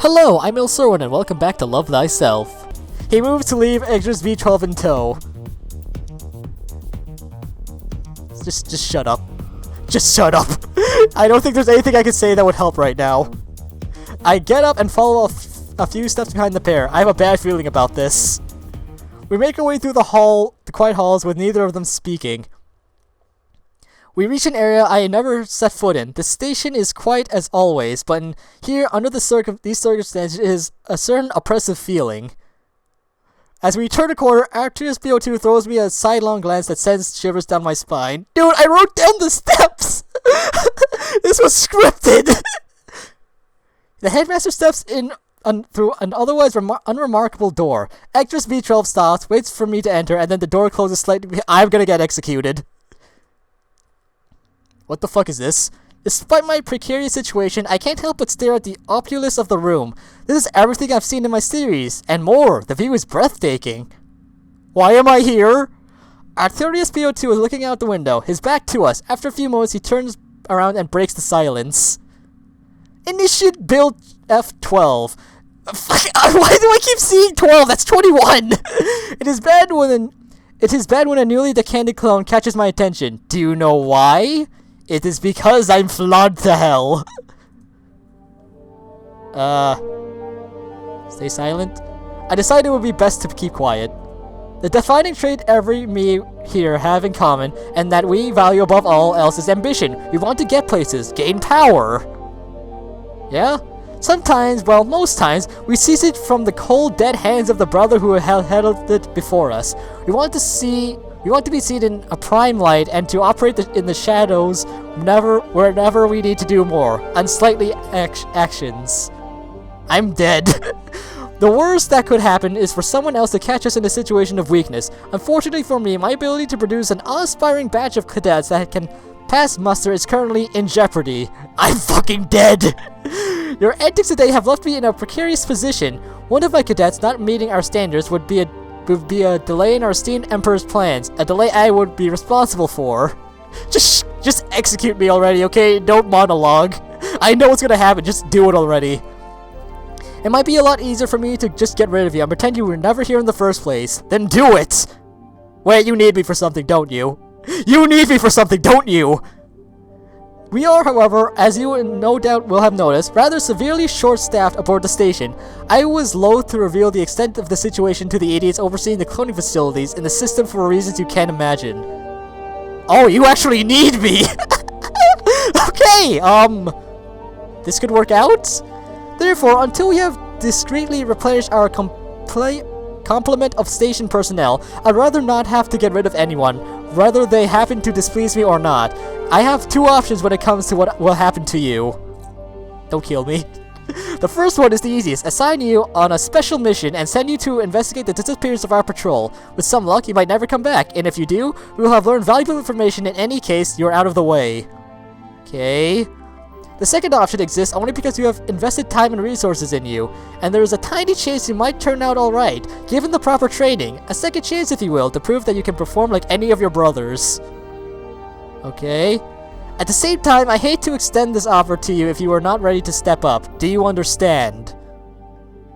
Hello, I'm Ilserwin and welcome back to Love Thyself. He moves to leave Extras V12 in tow. Just shut up. Just shut up. I don't think there's anything I can say that would help right now. I get up and follow a few steps behind the pair. I have a bad feeling about this. We make our way through the quiet halls with neither of them speaking. We reach an area I never set foot in. The station is quiet as always, but here, under these circumstances, is a certain oppressive feeling. As we turn a corner, Arcturus BO2 throws me a sidelong glance that sends shivers down my spine. Dude, I wrote down the steps! This was scripted! The headmaster steps in through an otherwise unremarkable door. Actress V12 stops, waits for me to enter, and then the door closes slightly. I'm gonna get executed. What the fuck is this? Despite my precarious situation, I can't help but stare at the opulence of the room. This is everything I've seen in my series, and more. The view is breathtaking. Why am I here? Arcturus BO2 is looking out the window, his back to us. After a few moments, he turns around and breaks the silence. Initiate build F12. Why do I keep seeing 12? That's 21! It is bad when a newly decanted clone catches my attention. Do you know why? It is because I'm flawed to hell. Stay silent. I decided it would be best to keep quiet. The defining trait every me here have in common, and that we value above all else, is ambition. We want to get places, gain power. Yeah? Sometimes, well, most times, we seize it from the cold, dead hands of the brother who held it before us. We want to be seen in a prime light and to operate in the shadows wherever we need to do more. Unsightly actions. I'm dead. The worst that could happen is for someone else to catch us in a situation of weakness. Unfortunately for me, my ability to produce an awe-inspiring batch of cadets that can pass muster is currently in jeopardy. I'm fucking dead! Your antics today have left me in a precarious position. One of my cadets not meeting our standards would be a delay in our esteemed Emperor's plans. A delay I would be responsible for. Just execute me already, okay? Don't monologue. I know what's gonna happen, just do it already. It might be a lot easier for me to just get rid of you and pretend you were never here in the first place. Then do it! Wait, you need me for something, don't you? You need me for something, don't you? We are, however, as you no doubt will have noticed, rather severely short-staffed aboard the station. I was loath to reveal the extent of the situation to the idiots overseeing the cloning facilities in the system for reasons you can't imagine. Oh, you actually need me! Okay, this could work out? Therefore, until we have discreetly replenished our complement of station personnel, I'd rather not have to get rid of anyone, whether they happen to displease me or not. I have two options when it comes to what will happen to you. Don't kill me. The first one is the easiest. Assign you on a special mission and send you to investigate the disappearance of our patrol. With some luck, you might never come back, and if you do, we will have learned valuable information. In any case, you're out of the way. Okay. The second option exists only because you have invested time and resources in you, and there is a tiny chance you might turn out alright, given the proper training. A second chance, if you will, to prove that you can perform like any of your brothers. Okay. At the same time, I hate to extend this offer to you if you are not ready to step up. Do you understand?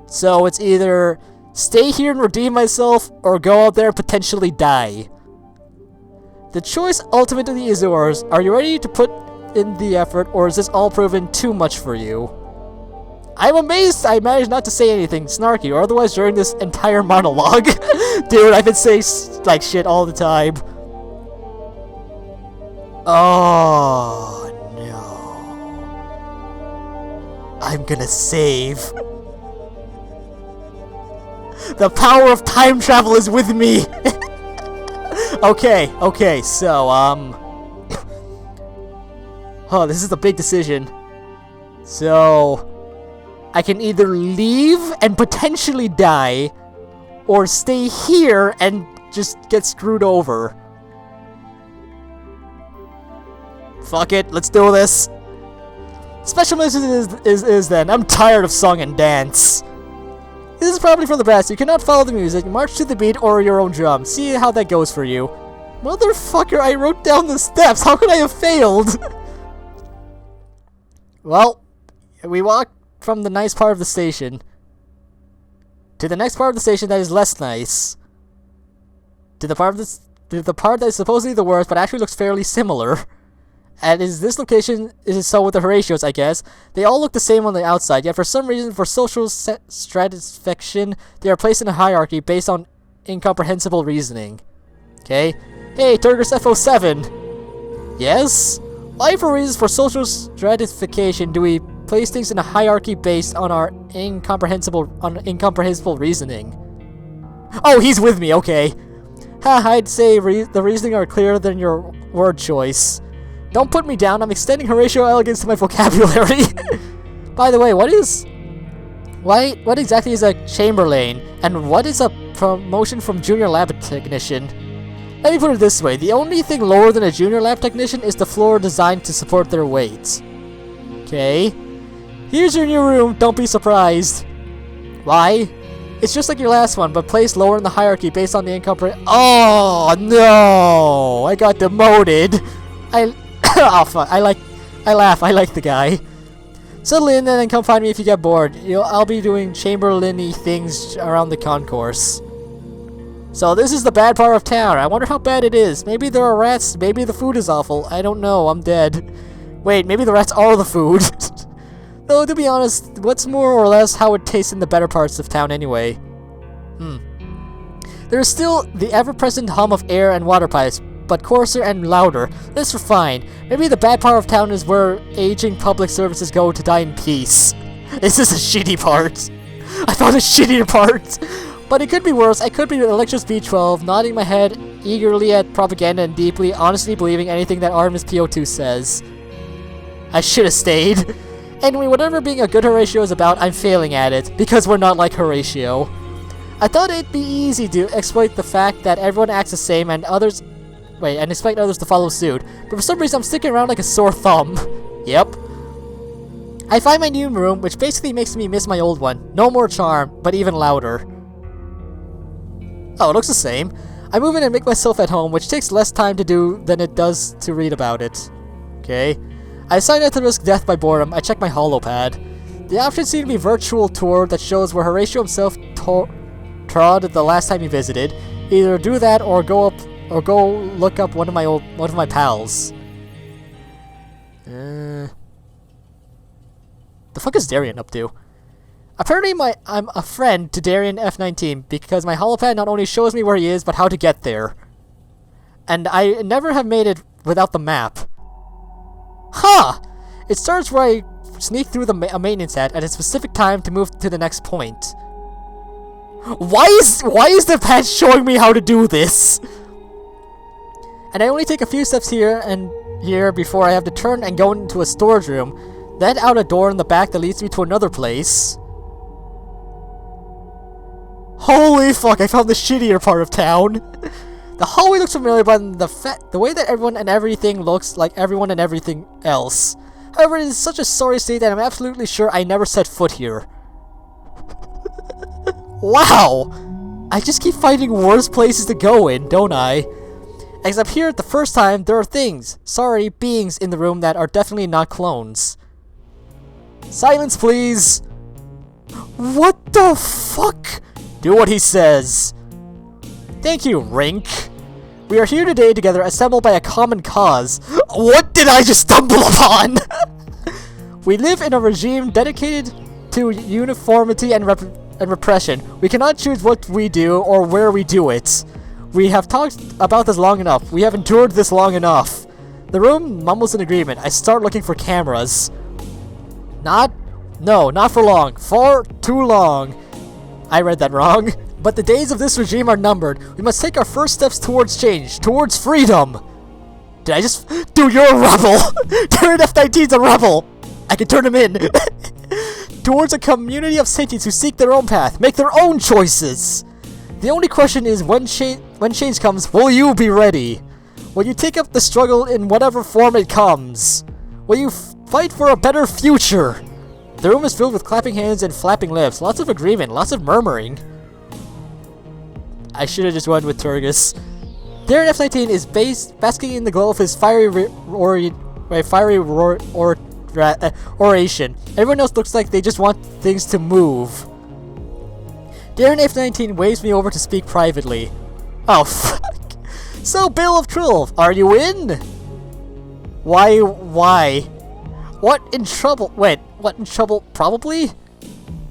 So it's either stay here and redeem myself, or go out there and potentially die. The choice ultimately is yours. Are you ready to put in the effort, or is this all proven too much for you? I'm amazed I managed not to say anything snarky or otherwise during this entire monologue. Dude, I've been saying like shit all the time. Oh no. I'm gonna save. The power of time travel is with me. Okay, so oh, this is a big decision. So I can either leave and potentially die, or stay here and just get screwed over. Fuck it, let's do this. Special mission is then. I'm tired of song and dance. This is probably for the best. You cannot follow the music, march to the beat, or your own drum. See how that goes for you. Motherfucker, I wrote down the steps. How could I have failed? Well, we walk from the nice part of the station to the next part of the station that is less nice, to the part that is supposedly the worst but actually looks fairly similar. And this location is so with the Horatios, I guess. They all look the same on the outside, yet for some reason, for social stratification, they are placed in a hierarchy based on incomprehensible reasoning. Okay? Hey, Turgis FO7! Yes? Why, for reasons for social stratification, do we place things in a hierarchy based on our incomprehensible reasoning? Oh, he's with me, okay. Ha, I'd say the reasoning are clearer than your word choice. Don't put me down, I'm extending Horatio elegance to my vocabulary. By the way, what exactly is a Chamberlain, and what is a promotion from Junior Lab Technician? Let me put it this way, the only thing lower than a Junior Lab Technician is the floor designed to support their weight. Okay. Here's your new room, don't be surprised. Why? It's just like your last one, but placed lower in the hierarchy based on the Oh no! I got demoted! Oh fuck, I laugh, I like the guy. Settle in and then come find me if you get bored. I'll be doing Chamberlain-y things around the concourse. So this is the bad part of town. I wonder how bad it is. Maybe there are rats, maybe the food is awful. I don't know, I'm dead. Wait, maybe the rats are the food. Though, to be honest, what's more or less how it tastes in the better parts of town anyway? There is still the ever-present hum of air and water pipes, but coarser and louder. This is fine. Maybe the bad part of town is where aging public services go to die in peace. This is the shitty part. I found a shittier part. But it could be worse. I could be Electros B12, nodding my head eagerly at propaganda and deeply, honestly believing anything that Artemis PO2 says. I should have stayed. Anyway, whatever being a good Horatio is about, I'm failing at it, because we're not like Horatio. I thought it'd be easy to exploit the fact that everyone acts the same and expect others to follow suit, but for some reason I'm sticking around like a sore thumb. Yep. I find my new room, which basically makes me miss my old one. No more charm, but even louder. Oh, it looks the same. I move in and make myself at home, which takes less time to do than it does to read about it. Okay. I decide not to risk death by boredom. I check my holopad. The options seem to be virtual tour that shows where Horatio himself trod the last time he visited. Either do that or go look up one of my pals. The fuck is Darian up to? Apparently I'm a friend to Darian F19 because my holopad not only shows me where he is, but how to get there. And I never have made it without the map. Huh! It starts where I sneak through a maintenance hat at a specific time to move to the next point. Why is the patch showing me how to do this? And I only take a few steps here before I have to turn and go into a storage room, then out a door in the back that leads me to another place. Holy fuck, I found the shittier part of town. The hallway looks familiar, but the way that everyone and everything looks like everyone and everything else. However, it is such a sorry state that I'm absolutely sure I never set foot here. Wow! I just keep finding worse places to go in, don't I? Except here, the first time, there are beings in the room that are definitely not clones. Silence, please! What the fuck? Do what he says. Thank you, Rink. We are here today together, assembled by a common cause. What did I just stumble upon? We live in a regime dedicated to uniformity and repression. We cannot choose what we do or where we do it. We have talked about this long enough. We have endured this long enough. The room mumbles in agreement. I start looking for cameras. No, not for long. For too long. I read that wrong. But the days of this regime are numbered. We must take our first steps towards change, towards freedom. Did I just... Dude, you're a rebel! Turn F-19's a rebel! I can turn him in! Towards a community of sentients who seek their own path, make their own choices! The only question is, when change comes, will you be ready? Will you take up the struggle in whatever form it comes? Will you fight for a better future? The room is filled with clapping hands and flapping lips. Lots of agreement, lots of murmuring. I should have just went with Turgis. Darren F-19 is basking in the glow of his fiery oration. Everyone else looks like they just want things to move. Darren F-19 waves me over to speak privately. Oh, fuck. So, Bill of Trull, are you in? Why? What in trouble? Wait, what in trouble? Probably?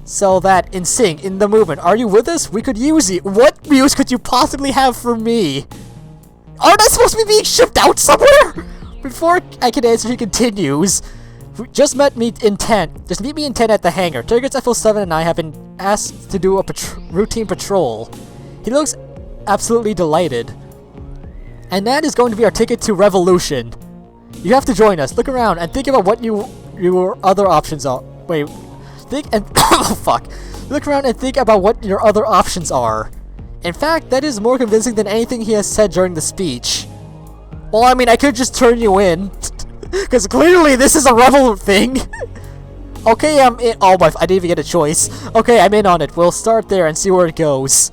So that, in sync, in the movement, are you with us? We could use you. What news could you possibly have for me? Aren't I supposed to be being shipped out somewhere? Before I can answer, he continues. Just meet me in 10 at the hangar. Targets FO7 and I have been asked to do a routine patrol. He looks absolutely delighted. And that is going to be our ticket to revolution. You have to join us. Look around and think about what your other options are. Wait. Oh, fuck. Look around and think about what your other options are. In fact, that is more convincing than anything he has said during the speech. Well, I mean, I could just turn you in. Because clearly this is a rebel thing. Okay, I'm in. Oh my, I didn't even get a choice. Okay, I'm in on it. We'll start there and see where it goes.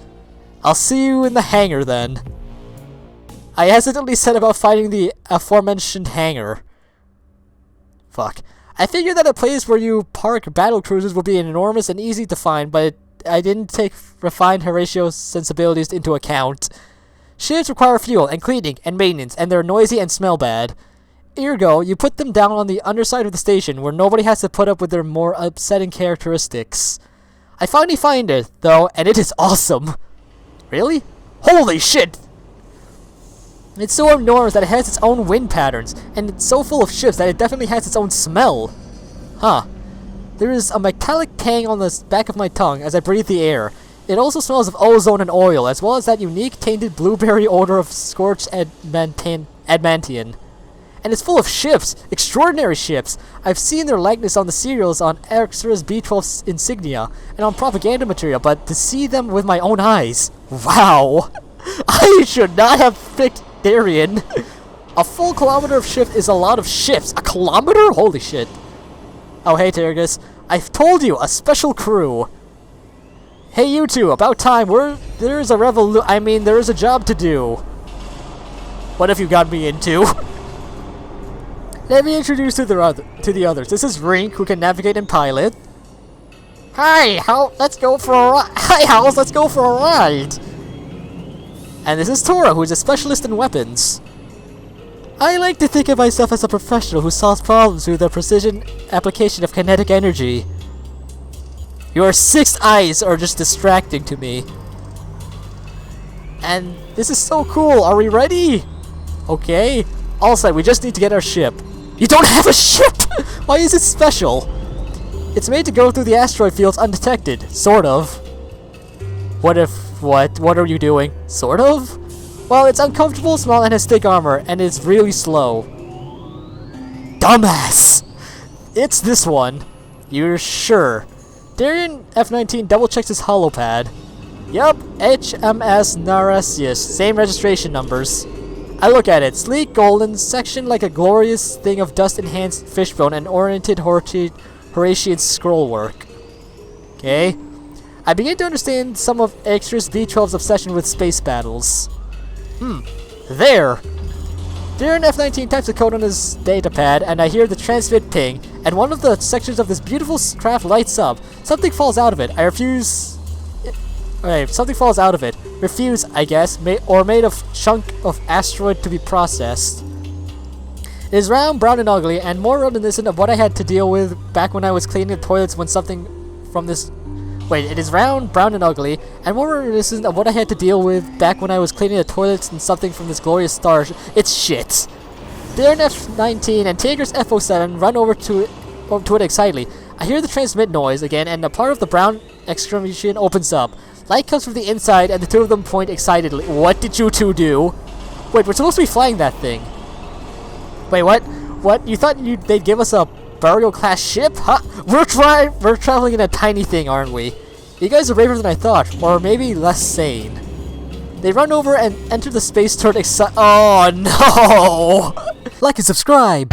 I'll see you in the hangar then. I hesitantly said about finding the aforementioned hangar. Fuck. I figured that a place where you park battle cruisers would be enormous and easy to find, but I didn't take refined Horatio's sensibilities into account. Ships require fuel and cleaning and maintenance, and they're noisy and smell bad. Ergo, you put them down on the underside of the station, where nobody has to put up with their more upsetting characteristics. I finally find it, though, and it is awesome. Really? Holy shit! It's so enormous that it has its own wind patterns, and it's so full of ships that it definitely has its own smell. Huh. There is a metallic tang on the back of my tongue as I breathe the air. It also smells of ozone and oil, as well as that unique tainted blueberry odor of scorched adamantium. And it's full of ships, extraordinary ships. I've seen their likeness on the serials on Extra's B-12 insignia and on propaganda material, but to see them with my own eyes, wow! I should not have picked Darien. A full kilometer of ship is a lot of ships. A kilometer? Holy shit. Oh, hey, Tergus. I've told you, a special crew. Hey, you two, about time. There's a job to do. What have you got me into? Let me introduce to the others. This is Rink, who can navigate and pilot. Hi, let's go for a ride. Hi, House, let's go for a ride. And this is Tora, who is a specialist in weapons. I like to think of myself as a professional who solves problems through the precision application of kinetic energy. Your 6 eyes are just distracting to me. And this is so cool. Are we ready? Okay. Also, we just need to get our ship. You don't have a ship? Why is it special? It's made to go through the asteroid fields undetected. Sort of. What are you doing? Sort of? Well, it's uncomfortable, small, and has thick armor, and it's really slow. Dumbass! It's this one. You're sure? Darien F-19 double-checks his holopad. Yup, HMS Narasius. Same registration numbers. I look at it. Sleek, golden, sectioned like a glorious thing of dust-enhanced fishbone and oriented Horatian scrollwork. Okay. I begin to understand some of Extra's B-12's obsession with space battles. There! Darren F-19 types a code on his datapad, and I hear the transmit ping, and one of the sections of this beautiful craft lights up. Something falls out of it. I refuse... Wait, something falls out of it. Refuse, I guess, or made of chunk of asteroid to be processed. It is round, brown, and ugly, and more reminiscent of what I had to deal with back when I was cleaning the toilets when something from this... Wait, it is round, brown, and ugly, and more reminiscent of what I had to deal with back when I was cleaning the toilets and something from this glorious star. It's shit. Darren F-19 and Tigers FO7 run over to it excitedly. I hear the transmit noise again, and a part of the brown exclamation opens up. Light comes from the inside, and the two of them point excitedly. What did you two do? Wait, we're supposed to be flying that thing. Wait, what? What? You thought they'd give us a burial-class ship? Huh? We're traveling in a tiny thing, aren't we? You guys are braver than I thought, or maybe less sane. They run over and enter the space turret Oh no! Like and subscribe!